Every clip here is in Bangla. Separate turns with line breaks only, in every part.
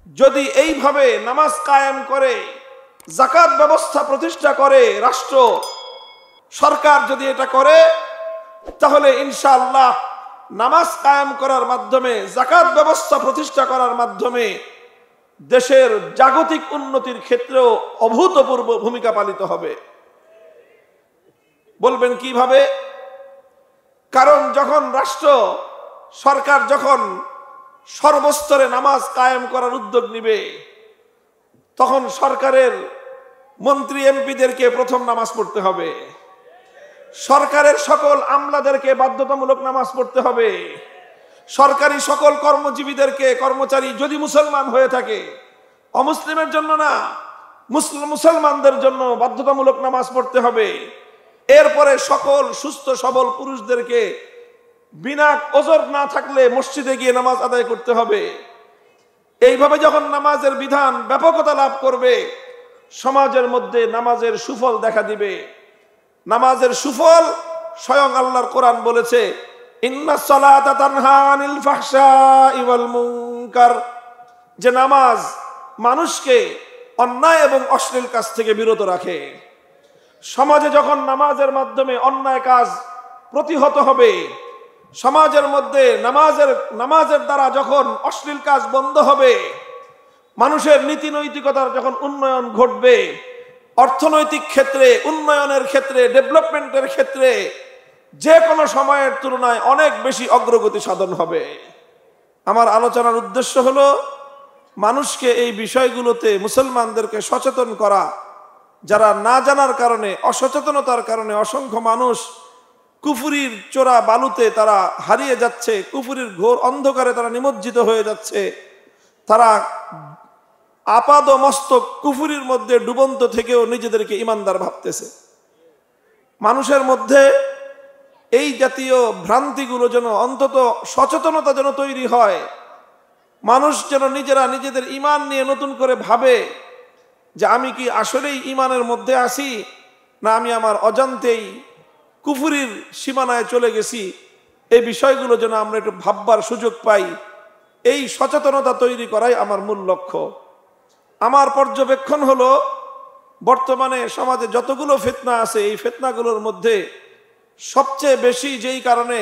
যদি এইভাবে নামাজ কায়েম করে, যাকাত ব্যবস্থা প্রতিষ্ঠা করে, রাষ্ট্র সরকার যদি এটা করে, তাহলে ইনশাআল্লাহ নামাজ কায়েম করার মাধ্যমে, যাকাত ব্যবস্থা প্রতিষ্ঠা করার মাধ্যমে দেশের জাগতিক উন্নতির ক্ষেত্রেও অভূতপূর্ব ভূমিকা পালিত হবে। বলবেন কিভাবে? কারণ যখন রাষ্ট্র সরকার যখন সর্বস্তরে নামাজ কায়েম করার উদ্যোগ নিবে, তখন সরকারের মন্ত্রী এমপিদেরকে প্রথম নামাজ পড়তে হবে, সরকারের সকল আমলাদেরকে বাধ্যতামূলক নামাজ পড়তে হবে, সরকারি সকল কর্মজীবীদেরকে, কর্মচারী যদি মুসলমান হয়ে থাকে, অমুসলিমের জন্য না, মুসলমানদের জন্য বাধ্যতামূলক নামাজ পড়তে হবে। এরপরে সকল সুস্থ সবল পুরুষদেরকে বিনা ওজর না থাকলে মসজিদে গিয়ে নামাজ আদায় করতে হবে। এইভাবে যখন নামাজের বিধান ব্যাপকতা লাভ করবে, সমাজের মধ্যে নামাজের সুফল দেখা দিবে। নামাজের সুফল স্বয়ং আল্লাহর কোরআন বলেছে, ইন্নাস সালাতা তানহা আনিল ফাহশাই ওয়াল মুনকার, যে নামাজ মানুষকে অন্যায় এবং অশ্লীল কাজ থেকে বিরত রাখে। সমাজে যখন নামাজের মাধ্যমে অন্যায় কাজ প্রতিহত হবে, সমাজের মধ্যে নামাজের দ্বারা যখন অশ্লীল কাজ বন্ধ হবে, মানুষের নীতি নৈতিকতার যখন উন্নয়ন ঘটবে, অর্থনৈতিক ক্ষেত্রে, উন্নয়নের ক্ষেত্রে, ডেভেলপমেন্টের ক্ষেত্রে যে কোনো সময়ের তুলনায় অনেক বেশি অগ্রগতি সাধন হবে। আমার আলোচনার উদ্দেশ্য হলো মানুষকে এই বিষয়গুলোতে, মুসলমানদেরকে সচেতন করা। যারা না জানার কারণে, অসচেতনতার কারণে অসংখ্য মানুষ কুফুরির চোরা বালুতে তারা হারিয়ে যাচ্ছে, কুফুরির ঘোর অন্ধকারে তারা নিমজ্জিত হয়ে যাচ্ছে। তারা আপাদ মস্তক কুফুরির মধ্যে ডুবন্ত থেকেও নিজেদেরকে ইমানদার ভাবতেছে। মানুষের মধ্যে এই জাতীয় ভ্রান্তিগুলো যেন, অন্তত সচেতনতা যেন তৈরি হয়, মানুষ যেন নিজেরা নিজেদের ইমান নিয়ে নতুন করে ভাবে যে আমি কি আসলেই ইমানের মধ্যে আছি, না আমি আমার অজান্তেই কুফুরির সীমানায় চলে গেছি। এই বিষয়গুলো যেন আমরা একটু ভাববার সুযোগ পাই, এই সচেতনতা তৈরি করাই আমার মূল লক্ষ্য। আমার পর্যবেক্ষণ হলো, বর্তমানে সমাজে যতগুলো ফিতনা আছে, এই ফিতনাগুলোর মধ্যে সবচেয়ে বেশি যেই কারণে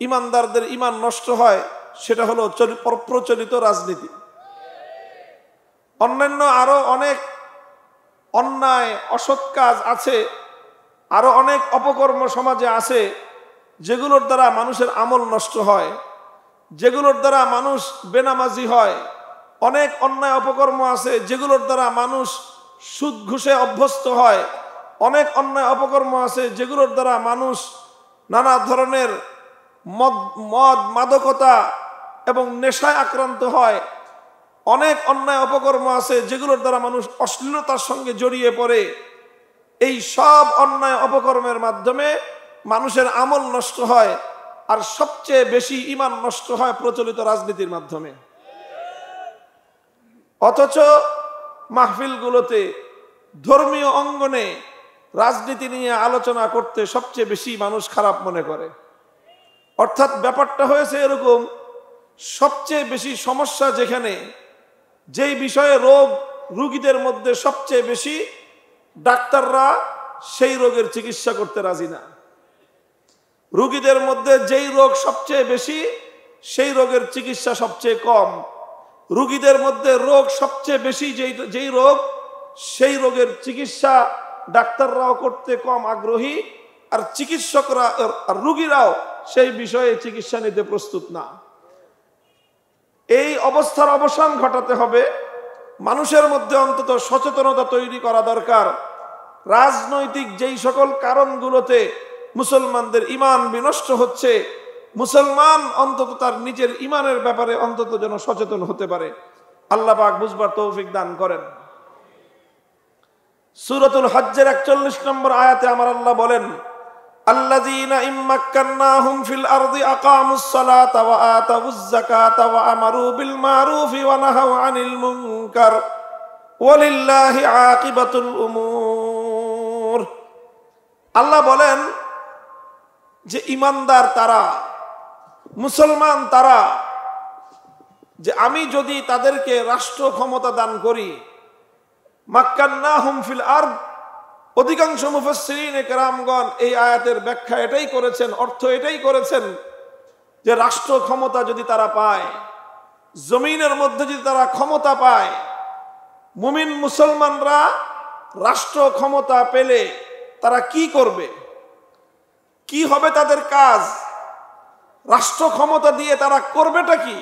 ইমানদারদের ইমান নষ্ট হয়, সেটা হলো প্রচলিত রাজনীতি। অন্যান্য আরো অনেক অন্যায় অসৎ কাজ আছে, আরো অনেক অপকর্ম সমাজে আছে, যেগুলোর দ্বারা মানুষের আমল নষ্ট হয়, যেগুলোর দ্বারা মানুষ বেনামাজি হয়। অনেক অন্যায় অপকর্ম আছে যেগুলোর দ্বারা মানুষ সুদ ঘুষে অভ্যস্ত হয়। অনেক অন্যায় অপকর্ম আছে যেগুলোর দ্বারা মানুষ নানা ধরনের মদ মাদকতা এবং নেশায় আক্রান্ত হয়। অনেক অন্যায় অপকর্ম আছে যেগুলোর দ্বারা মানুষ অশ্লীলতার সঙ্গে জড়িয়ে পড়ে। এই সব অন্যায় অপকর্মের মাধ্যমে মানুষের আমল নষ্ট হয়, আর সবচেয়ে বেশি ঈমান নষ্ট হয় প্রচলিত রাজনীতির মাধ্যমে। অথচ মাহফিলগুলোতে, ধর্মীয় অঙ্গনে রাজনীতি নিয়ে আলোচনা করতে সবচেয়ে বেশি মানুষ খারাপ মনে করে। অর্থাৎ ব্যাপারটা হয়েছে এরকম, সবচেয়ে বেশি সমস্যা যেখানে, যেই বিষয়ে রোগীদের মধ্যে সবচেয়ে বেশি, ডাক্তাররা সেই রোগের চিকিৎসা করতে রাজি না। রোগীদের মধ্যে যেই রোগ সবচেয়ে বেশি, সেই রোগের চিকিৎসা সবচেয়ে কম। রোগীদের মধ্যে রোগ সবচেয়ে বেশি যেই রোগ, সেই রোগের চিকিৎসা ডাক্তাররাও করতে কম আগ্রহী, আর চিকিৎসকরা আর রোগীরাও সেই বিষয়ে চিকিৎসা নিতে প্রস্তুত না। এই অবস্থার অবসান ঘটাতে হবে। মানুষের মধ্যে অন্তত সচেতনতা তৈরি করা দরকার। রাজনৈতিক যেই সকল কারণগুলোতে মুসলমানদের ঈমান বিনষ্ট হচ্ছে, মুসলমান অন্তত তার নিজের ঈমানের ব্যাপারে অন্তত যেন সচেতন হতে পারে। আল্লাহ পাক বুঝবার তৌফিক দান করেন। সূরাতুল হজ্জের 41 নম্বর আয়াতে আমার আল্লাহ বলেন, আল্লাযীনা ইম্মাক্কান্নাহুম ফিল আরদি আকামুস সালাতা ওয়া আতাউয যাকাতা ওয়া আমারু বিল মারুফি ওয়া নাহাউ আনিল মুনকার ওয়ালিল্লাহি আকিবাতুল উমুর। আল্লাহ বলেন যে ঈমানদার তারা, মুসলমান তারা, যে আমি যদি তাদেরকে রাষ্ট্র ক্ষমতা দান করি, মাক্কান্নাহুম ফিল আরদ, অধিকাংশ মুফাসসিরিনে কেরামগণ এই আয়াতের ব্যাখ্যা এটাই করেছেন, অর্থ এটাই করেছেন যে রাষ্ট্র ক্ষমতা যদি তারা পায়, জমিনের মধ্যে যদি তারা ক্ষমতা পায়, মুমিন মুসলমানরা রাষ্ট্র ক্ষমতা পেলে তারা কি করবে, কি হবে তাদের কাজ, রাষ্ট্র ক্ষমতা দিয়ে তারা করবেটা কি?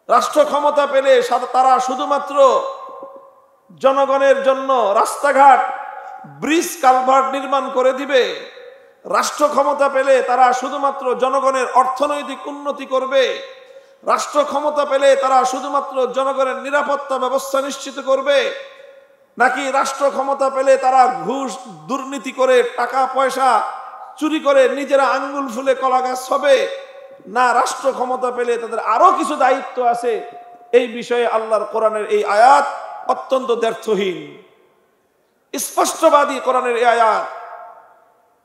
রাষ্ট্র ক্ষমতা পেলে তারা শুধুমাত্র জনগণের জন্য রাস্তাঘাট, ব্রিজ, কালভার্ট নির্মাণ করে দিবে? রাষ্ট্র ক্ষমতা পেলে তারা শুধুমাত্র জনগণের অর্থনৈতিক উন্নতি করবে? রাষ্ট্র ক্ষমতা পেলে তারা শুধুমাত্র জনগণের নিরাপত্তা ব্যবস্থা নিশ্চিত করবে? নাকি রাষ্ট্র ক্ষমতা পেলে তারা ঘুষ, দুর্নীতি করে টাকা পয়সা চুরি করে নিজেরা আঙ্গুল ফুলে কলা গাছ হবে? না, রাষ্ট্র ক্ষমতা পেলে তাদের আরো কিছু দায়িত্ব আছে। এই বিষয়ে আল্লাহর কোরআনের এই আয়াত অত্যন্ত দ্ব্যর্থহীন, স্পষ্টবাদী কোরআনের এই আয়াত।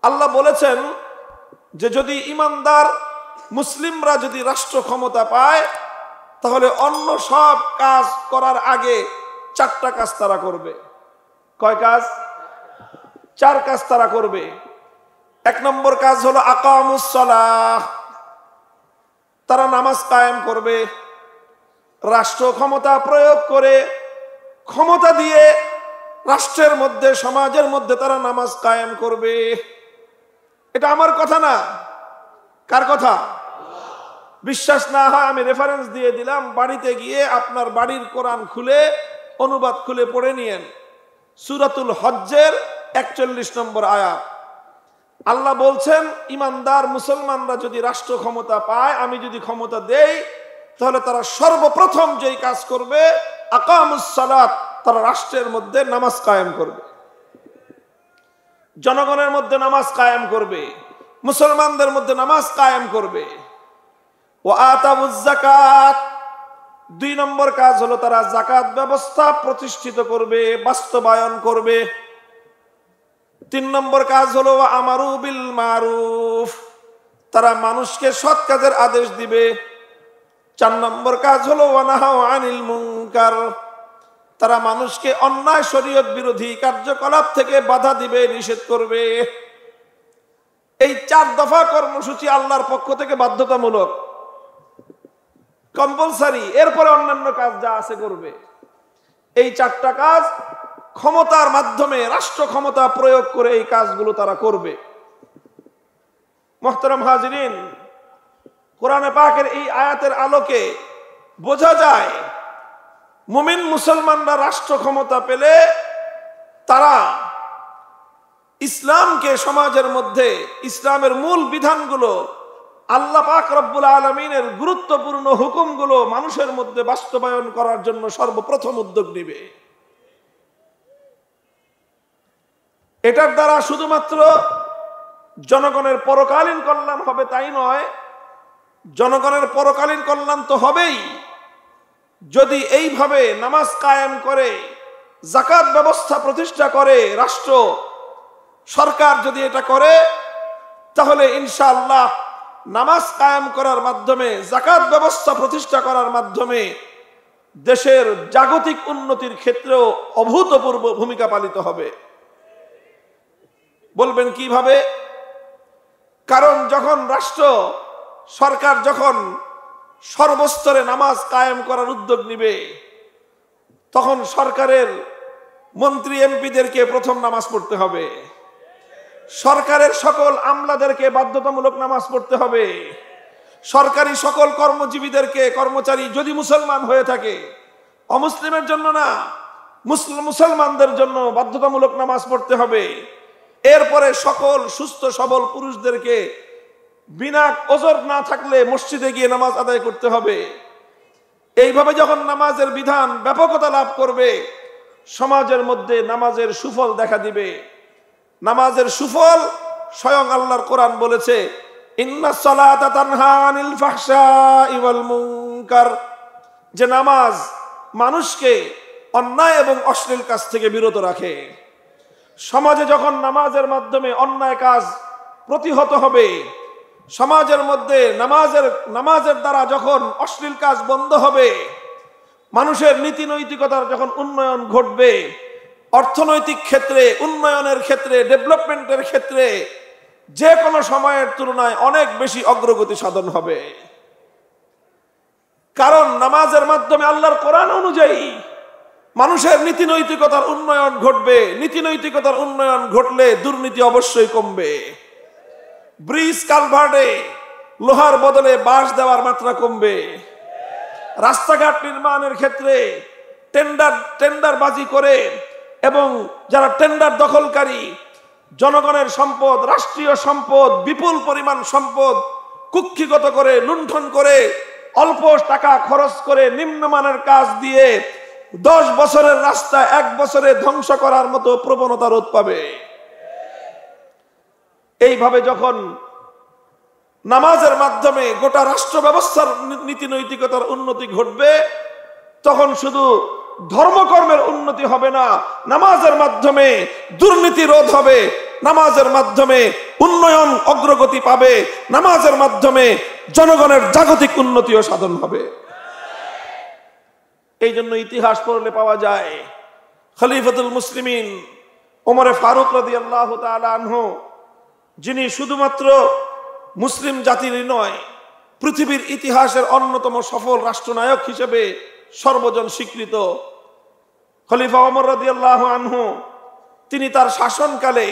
আল্লাহ বলেছেন যে যদি ইমানদার মুসলিমরা যদি রাষ্ট্র ক্ষমতা পায়, তাহলে অন্য সব কাজ করার আগে চারটা কাজ তারা করবে। কয় কাজ? চার কাজ তারা করবে। এক নম্বর কাজ হলো আকামুস সালাহ, তারা নামাজ কায়েম করবে। রাষ্ট্র ক্ষমতা প্রয়োগ করে, ক্ষমতা দিয়ে রাষ্ট্রের মধ্যে, সমাজের মধ্যে তারা নামাজ কায়েম করবে। এটা আমার কথা না, কার কথা? বিশ্বাস না হয় আমি রেফারেন্স দিয়ে দিলাম, বাড়িতে গিয়ে আপনার বাড়ির কোরআন খুলে অনুবাদ খুলে পড়ে নিয়েন। সূরাতুল হজ্জের 41 নম্বর আয়াত। আল্লাহ বলছেন ইমানদার মুসলমানরা যদি রাষ্ট্র ক্ষমতা পায়, আমি যদি ক্ষমতা দেই, তাহলে তারা সর্বপ্রথম যেই কাজ করবে আকামুস সালাত, তারা রাষ্ট্রের মধ্যে নামাজ কায়েম করবে, জনগণের মধ্যে নামাজ কায়েম করবে, মুসলমানদের মধ্যে নামাজ কায়েম করবে। ওয়া আতাউজ যাকাত, দুই নম্বর কাজ হলো তারা যাকাত ব্যবস্থা প্রতিষ্ঠিত করবে, বাস্তবায়ন করবে। তিন নম্বর কাজ হলো ওয়া আমারু বিল মারুফ, তারা মানুষকে সৎ কাজের আদেশ দিবে। চার নম্বর কাজ হলো ওয়া নাহাউ আনিল মুনকার, তারা মানুষকে অন্যায় শরীয়ত বিরোধী কার্যকলাপ থেকে বাধা দিবে, নিষেধ করবে। এই 4 দফা কর্মসূচি আল্লাহর পক্ষ থেকে বাধ্যতামূলক, কম্পালসারি। এরপরে অন্যান্য কাজ যা আছে করবে। এই 4টা কাজ ক্ষমতার মাধ্যমে, রাষ্ট্র ক্ষমতা প্রয়োগ করে এই কাজগুলো তারা করবে। মুহতারাম হাজিরিন, কোরআনে পাকের এই আয়াতের আলোকে বোঝা যায় মুমিন মুসলমানরা রাষ্ট্র ক্ষমতা পেলে তারা ইসলামকে সমাজের মধ্যে, ইসলামের মূল বিধানগুলো, আল্লাহ পাক রব্বুল আলামিনের গুরুত্বপূর্ণ হুকুমগুলো মানুষের মধ্যে বাস্তবায়ন করার জন্য সর্বপ্রথম উদ্যোগ নেবে। এটার দ্বারা শুধুমাত্র জনগণের পরকালীন কল্যাণ হবে তাই নয়, জনগণের পরকালীন কল্যাণ তো হবেই। যদি এইভাবে নামাজ কায়েম করে, যাকাত ব্যবস্থা প্রতিষ্ঠা করে, রাষ্ট্র সরকার যদি এটা করে, তাহলে ইনশাআল্লাহ নামাজ কায়েম করার মাধ্যমে, যাকাত ব্যবস্থা প্রতিষ্ঠা করার মাধ্যমে দেশের জাগতিক উন্নতির ক্ষেত্রেও অভূতপূর্ব ভূমিকা পালিত হবে। বলবেন কিভাবে? কারণ যখন রাষ্ট্র সরকার যখন সর্বস্তরে নামাজ কায়েম করার উদ্যোগ নিবে, তখন সরকারের মন্ত্রী এমপিদেরকে প্রথম নামাজ পড়তে হবে, সরকারের সকল আমলাদেরকে বাধ্যতামূলক নামাজ পড়তে হবে, সরকারি সকল কর্মজীবীদেরকে, কর্মচারী যদি মুসলমান হয়ে থাকে, অমুসলিমের জন্য না, মুসলমানদের জন্য বাধ্যতামূলক নামাজ পড়তে হবে। এরপরে সকল সুস্থ সবল পুরুষদেরকে বিনা ওজর না থাকলে মসজিদে গিয়ে নামাজ আদায় করতে হবে। এইভাবে যখন নামাজের বিধান ব্যাপকতা লাভ করবে, সমাজের মধ্যে নামাজের সুফল দেখা দিবে। নামাজের সুফল স্বয়ং আল্লাহর কোরআন বলেছে, ইন্নাস সালাতা তানহা আনিল ফাহশাই ওয়াল মুনকার, যে নামাজ মানুষকে অন্যায় এবং অশ্লীল কাজ থেকে বিরত রাখে। সমাজে যখন নামাজের মাধ্যমে অন্যায় কাজ প্রতিহত হবে, সমাজের মধ্যে নামাজের দ্বারা যখন অশ্লীল কাজ বন্ধ হবে, মানুষের নীতি নৈতিকতার যখন উন্নয়ন ঘটবে, অর্থনৈতিক ক্ষেত্রে, উন্নয়নের ক্ষেত্রে, ডেভেলপমেন্টের ক্ষেত্রে যে কোনো সময়ের তুলনায় অনেক বেশি অগ্রগতি সাধন হবে। কারণ নামাজের মাধ্যমে আল্লাহর কোরআন অনুযায়ী মানুষের নীতি নৈতিকতার উন্নয়ন ঘটবে। নীতি নৈতিকতার উন্নয়ন ঘটলে দুর্নীতি অবশ্যই কমবে। ব্রিজ কালভার্টে লোহার বদলে বাঁশ দেওয়ার মাত্রা কমবে। রাস্তাঘাট নির্মাণের ক্ষেত্রে টেন্ডারবাজি করে এবং যারা টেন্ডার দখলকারী জনগণের সম্পদ, রাষ্ট্রীয় সম্পদ, বিপুল পরিমাণ সম্পদ কুক্ষিগত করে, লুণ্ঠন করে, অল্প টাকা খরচ করে নিম্নমানের কাজ দিয়ে 10 বছরের রাস্তা 1 বছরে ধ্বংস করার মতো প্রবণতা রোধ পাবে। এইভাবে যখন নামাজের মাধ্যমে গোটা রাষ্ট্র ব্যবস্থার নীতি নৈতিকতার উন্নতি ঘটবে, তখন শুধু ধর্মকর্মের উন্নতি হবে না, নামাজের মাধ্যমে দুর্নীতি রোধ হবে, নামাজের মাধ্যমে উন্নয়ন অগ্রগতি পাবে, নামাজের মাধ্যমে জনগণের জাগতিক উন্নতিও সাধন হবে। এই জন্য ইতিহাস পড়লে পাওয়া যায় খলিফাতুল মুসলিমিন ওমর ফারুক রাদিয়াল্লাহু তাআলা আনহু, যিনি শুধুমাত্র মুসলিম জাতিরই নয়, পৃথিবীর ইতিহাসের অন্যতম সফল রাষ্ট্রনায়ক হিসেবে সর্বজন স্বীকৃত খলিফা ওমর রাদিয়াল্লাহু আনহু, তিনি তার শাসনকালে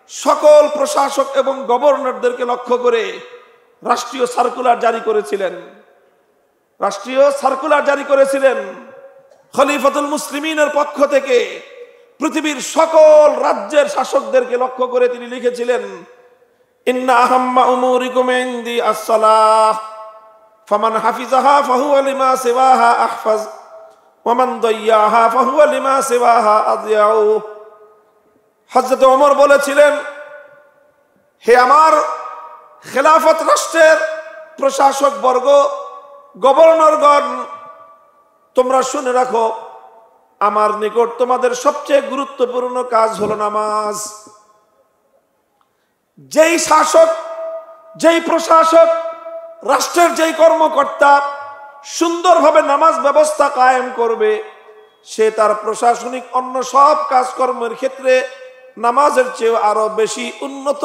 সকল প্রশাসক এবং গভর্নরদেরকে লক্ষ্য করে রাষ্ট্রীয় সার্কুলার জারি করেছিলেন। খলিফাতুল মুসলিমিনের পক্ষ থেকে পৃথিবীর সকল রাজ্যের শাসকদেরকে লক্ষ্য করে তিনি লিখেছিলেন, ইন্না আহাম্মা উমুরিকুম ইনদি আস-সালাহ ফামান হাফিজাহা ফাহুয়া লিমা সিওয়াহা আহফাজ ওয়া মান দাইয়াহা ফাহুয়া লিমা সিওয়াহা আযয়াউ। হযরত ওমর বলেছিলেন, হে আমার খেলাফত রাষ্ট্রের প্রশাসক বর্গ, গভর্নরগণ, তোমরা শুনে রাখো, আমার নিকট তোমাদের সবচেয়ে গুরুত্বপূর্ণ কাজ হলো নামাজ। যেই শাসক, যেই প্রশাসক, রাষ্ট্রের যেই কর্মকর্তা সুন্দরভাবে নামাজ ব্যবস্থা কায়েম করবে, সে তার প্রশাসনিক অন্য সব কাজকর্মের ক্ষেত্রে নামাজের চেয়ে আরো বেশি উন্নত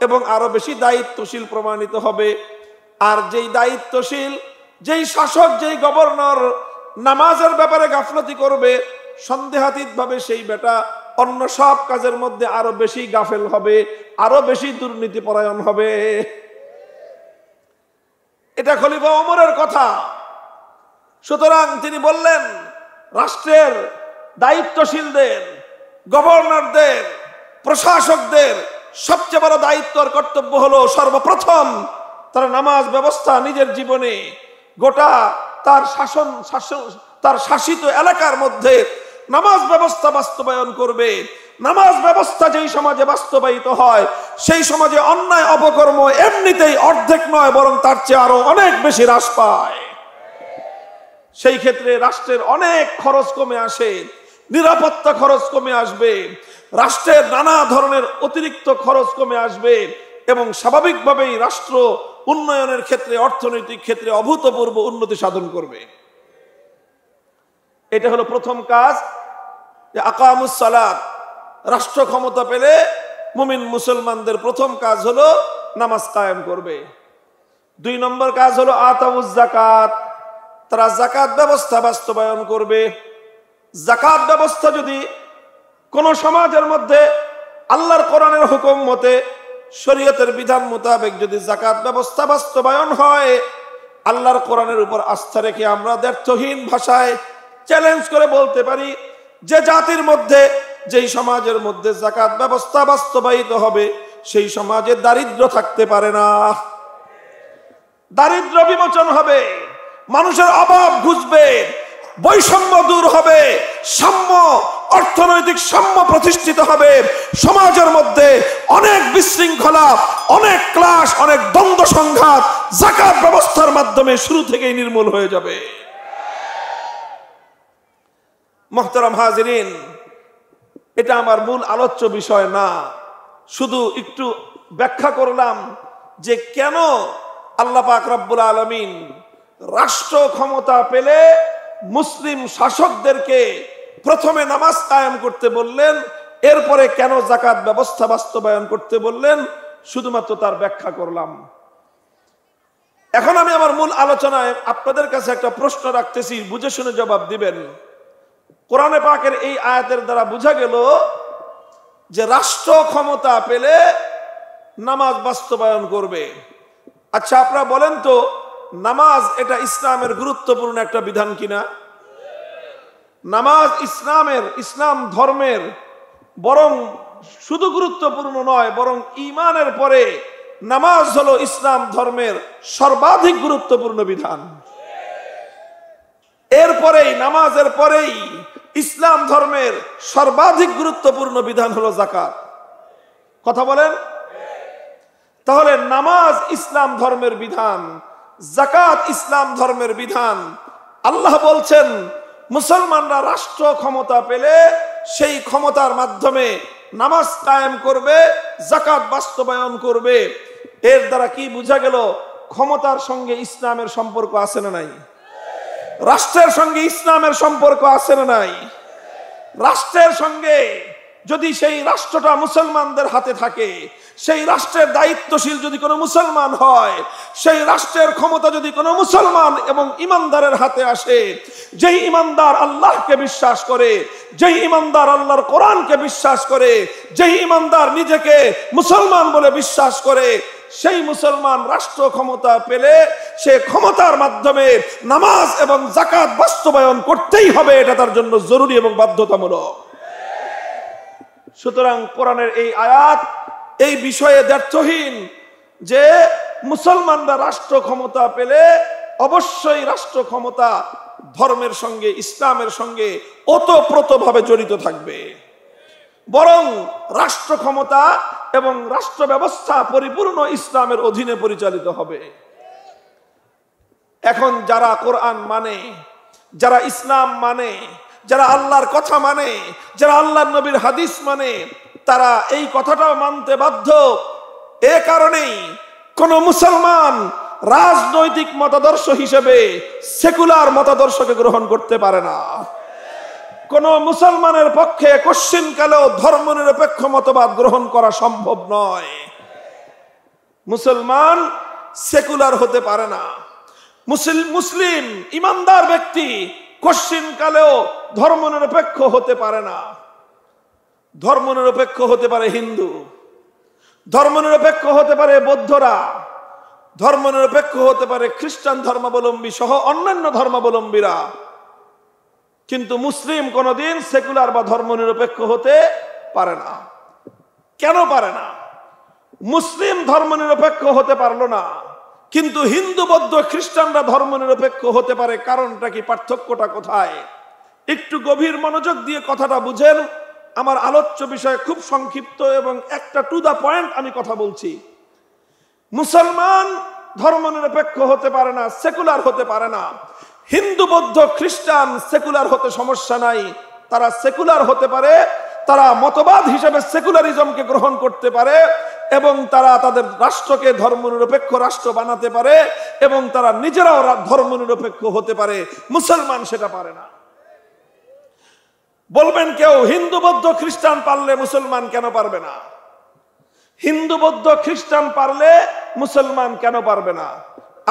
এবং আরো বেশি দায়িত্বশীল প্রমাণিত হবে। আর যেই দায়িত্বশীল, যেই শাসক, যেই গভর্নর নামাজের ব্যাপারে গাফলতি করবে, সন্দেহাতীতভাবে সেই বেটা অন্য সব কাজের মধ্যে আরো বেশি গাফেল হবে, আরো বেশি দুর্নীতি পরায়ণ হবে। এটা খলিফা ওমরের কথা। সুতরাং তিনি বললেন, রাষ্ট্রের দায়িত্বশীলদের, গভর্নরদের, প্রশাসকদের সবচেয়ে বড় দায়িত্ব আর কর্তব্য হলো সর্বপ্রথম তারা নামাজ ব্যবস্থা নিজের জীবনে গোটা তার শাসিত এলাকার মধ্যে নামাজ ব্যবস্থা বাস্তবায়ন করবে। নামাজ ব্যবস্থা যেই সমাজে বাস্তবায়িত হয়, সেই সমাজে অন্যায় অপকর্ম এমনিতেই অর্ধেক নয়, বরং তার চেয়ে আরো অনেক বেশি হ্রাস পায়। সেই ক্ষেত্রে রাষ্ট্রের অনেক খরচ কমে আসে, নিরাপত্তা খরচ কমে আসবে, রাষ্ট্রের নানা ধরনের অতিরিক্ত খরচ কমে আসবে এবং স্বাভাবিকভাবেই রাষ্ট্র উন্নয়নের ক্ষেত্রে, অর্থনৈতিক ক্ষেত্রে অভূতপূর্ব উন্নতি সাধন করবে। এটা হলো প্রথম কাজ, যে আকামুস সালাত। রাষ্ট্র ক্ষমতা পেলে মুমিন মুসলমানদের প্রথম কাজ হলো নামাজ কায়েম করবে। 2 নম্বর কাজ হলো আতাউজ যাকাত। তারা যাকাত ব্যবস্থা বাস্তবায়ন করবে। যাকাত ব্যবস্থা যদি কোন সমাজের মধ্যে আল্লাহর কোরআনের হুকুম মতে, শরীয়তের বিধান মোতাবেক যদি যাকাত ব্যবস্থা বাস্তবায়ন হয়, আল্লাহর কোরআনের উপর আস্থা রেখে আমরা দ্ব্যর্থহীন ভাষায় চ্যালেঞ্জ করে বলতে পারি, যে জাতির মধ্যে, যেই সমাজের মধ্যে যাকাত ব্যবস্থা বাস্তবায়িত হবে, সেই সমাজে দারিদ্র থাকতে পারে না। দারিদ্র বিমোচন হবে, মানুষের অভাব ঘুচবে, বৈষম্য দূর হবে, সাম্য, অর্থনৈতিক সাম্য প্রতিষ্ঠিত হবে। সমাজের মধ্যে অনেক বিশৃঙ্খলা, অনেক ক্লাশ, অনেক দ্বন্দ্ব সংঘাত যাকাত ব্যবস্থার মাধ্যমে শুরু থেকেই নির্মূল হয়ে যাবে। মুহতারাম হাজিরিন, এটা আমার মূল আলোচ্য বিষয় না, শুধু একটু ব্যাখ্যা করলাম যে কেন আল্লাহ পাক রব্বুল আলামিন রাষ্ট্র ক্ষমতা পেলে মুসলিম শাসকদেরকে প্রথমে নামাজ কায়েম করতে বললেন, এরপরে কেন যাকাত ব্যবস্থা বাস্তবায়ন করতে বললেন, শুধুমাত্র তার ব্যাখ্যা করলাম। এখন আমি আমার মূল আলোচনায় আপনাদের কাছে একটা প্রশ্ন রাখতেছি, বুঝে শুনে জবাব দিবেন। কোরআনে পাকের এই আয়াতের দ্বারা বোঝা গেল যে রাষ্ট্র ক্ষমতা পেলে নামাজ বাস্তবায়ন করবে। আচ্ছা, আপনারা বলেন তো, নামাজ এটা ইসলামের গুরুত্বপূর্ণ একটা বিধান কিনা? নামাজ ইসলাম ধর্মের বরং শুধু গুরুত্বপূর্ণ নয়, বরং ঈমানের পরে নামাজ হলো ইসলাম ধর্মের সর্বাধিক গুরুত্বপূর্ণ বিধান। এরপরেই, নামাজের পরেই ইসলাম ধর্মের সর্বাধিক গুরুত্বপূর্ণ বিধান হলো যাকাত। কথা বলেন। তাহলে নামাজ ইসলাম ধর্মের বিধান, যাকাত ইসলাম ধর্মের বিধান। আল্লাহ বলছেন মুসলমানরা রাষ্ট্র ক্ষমতা পেলে সেই ক্ষমতার মাধ্যমে নামাজ কায়েম করবে, যাকাত বাস্তবায়ন করবে। এর দ্বারা কি বোঝা গেল? ক্ষমতার সঙ্গে ইসলামের সম্পর্ক আছে না নাই? রাষ্ট্রের সঙ্গে ইসলামের সম্পর্ক আছে না নাই? রাষ্ট্রের সঙ্গে যদি সেই রাষ্ট্রটা মুসলমানদের হাতে থাকে, সেই রাষ্ট্রের দায়িত্বশীল যদি কোনো মুসলমান হয়, সেই রাষ্ট্রের ক্ষমতা যদি কোনো মুসলমান এবং ইমানদারের হাতে আসে, যেই ইমানদার আল্লাহকে বিশ্বাস করে, যেই ইমানদার আল্লাহর কোরআনকে বিশ্বাস করে, যেই ইমানদার নিজেকে মুসলমান বলে বিশ্বাস করে, সেই মুসলমান রাষ্ট্র ক্ষমতা পেলে সে ক্ষমতার মাধ্যমে নামাজ এবং যাকাত বাস্তবায়ন করতেই হবে, এটা তার জন্য জরুরি এবং বাধ্যতামূলক। সুতরাং কোরআনের এই আয়াত এই বিষয়ে দ্ব্যর্থহীন যে মুসলমানরা রাষ্ট্র ক্ষমতা পেলে অবশ্যই রাষ্ট্র ক্ষমতা ধর্মের সঙ্গে, ইসলামের সঙ্গে ওতপ্রোতভাবে জড়িত থাকবে, বরং রাষ্ট্র ক্ষমতা এবং রাষ্ট্র ব্যবস্থা পরিপূর্ণ ইসলামের অধীনে পরিচালিত হবে। এখন যারা কোরআন মানে, যারা ইসলাম মানে, যারা আল্লাহর কথা মানে, যারা আল্লাহর নবীর হাদিস মানে, তারা এই কথাটাও মানতে বাধ্য। এ কারণেই কোন মুসলমান রাজনৈতিক মতাদর্শ হিসেবে সেকুলার মতাদর্শকে গ্রহণ করতে পারে না। কোন মুসলমানের পক্ষে কশ্চিনকালেও ধর্মনিরপেক্ষ মতবাদ গ্রহণ করা সম্ভব নয়। মুসলমান সেকুলার হতে পারে না। মুসলিম ইমানদার ব্যক্তি কশ্চিনকালেও ধর্মনিরপেক্ষ হতে পারে না। ধর্মনিরপেক্ষ হতে পারে হিন্দু, ধর্মনিরপেক্ষ হতে পারে বৌদ্ধরা, ধর্মনিরপেক্ষ হতে পারে খ্রিস্টান ধর্মাবলম্বী সহ অন্যান্য ধর্মাবলম্বীরা, কিন্তু মুসলিম কোনদিন সেকুলার বা ধর্মনিরপেক্ষ হতে পারে না। কেন পারে না? মুসলিম ধর্মনিরপেক্ষ হতে পারলো না, কিন্তু হিন্দু, বৌদ্ধ, খ্রিস্টানরা ধর্মনিরপেক্ষ হতে পারে। কারণটা কি? পার্থক্যটা কোথায়? একটু গভীর মনোযোগ দিয়ে কথাটা বুঝেন। আমার আলোচ্য বিষয় খুব সংক্ষিপ্ত এবং একটা টু দা পয়েন্ট আমি কথা বলছি। মুসলমান ধর্মনিরপেক্ষ হতে পারে না, সেকুলার হতে পারে না। হিন্দু, বৌদ্ধ, খ্রিস্টান সেকুলার হতে সমস্যা নাই, তারা সেকুলার হতে পারে, তারা মতবাদ হিসেবে সেকুলারিজমকে গ্রহণ করতে পারে এবং তারা তাদের রাষ্ট্রকে ধর্মনিরপেক্ষ রাষ্ট্র বানাতে পারে এবং তারা নিজেরাও ধর্মনিরপেক্ষ হতে পারে। মুসলমান সেটা পারে না। বলবেন কেউ, হিন্দু, বৌদ্ধ, খ্রিস্টান পারলে মুসলমান কেন পারবে না? হিন্দু, বৌদ্ধ, খ্রিস্টান পারলে মুসলমান কেন পারবে না?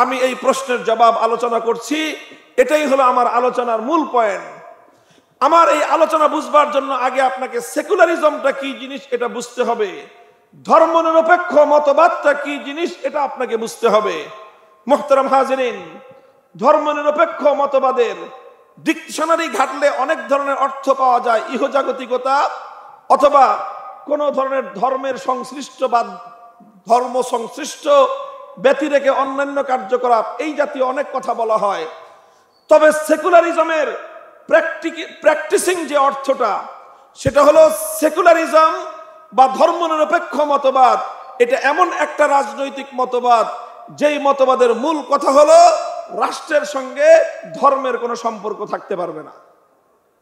আমি এই প্রশ্নের জবাব আলোচনা করছি। এটাই হলো আমার আলোচনার মূল পয়েন্ট। আমার এই আলোচনা বুঝবার জন্য আগে আপনাকে সেকুলারিজমটা কি জিনিস এটা বুঝতে হবে, ধর্মনিরপেক্ষ মতবাদটা কি জিনিস এটা আপনাকে বুঝতে হবে। মুহতারাম হাজিরিন, ধর্মনিরপেক্ষ মতবাদের ডিকশনারি ঘাটলে অনেক ধরনের অর্থ পাওয়া যায়। ইহজাগতিকতা অথবা কোন ধরনের ধর্মের সংশ্লিষ্ট বা ধর্ম সংশ্লিষ্ট ব্যতি রেখে অন্যান্য কার্যকলাপ, এই জাতীয় অনেক কথা বলা হয়। তবে সেকুলারিজমের প্র্যাকটিসিং যে অর্থটা, সেটা হলো সেকুলারিজম বা ধর্মনিরপেক্ষ মতবাদ। এটা এমন একটা রাজনৈতিক মতবাদ যেই মতবাদের মূল কথা হলো রাষ্ট্রের সঙ্গে ধর্মের কোনো সম্পর্ক থাকতে পারবে না।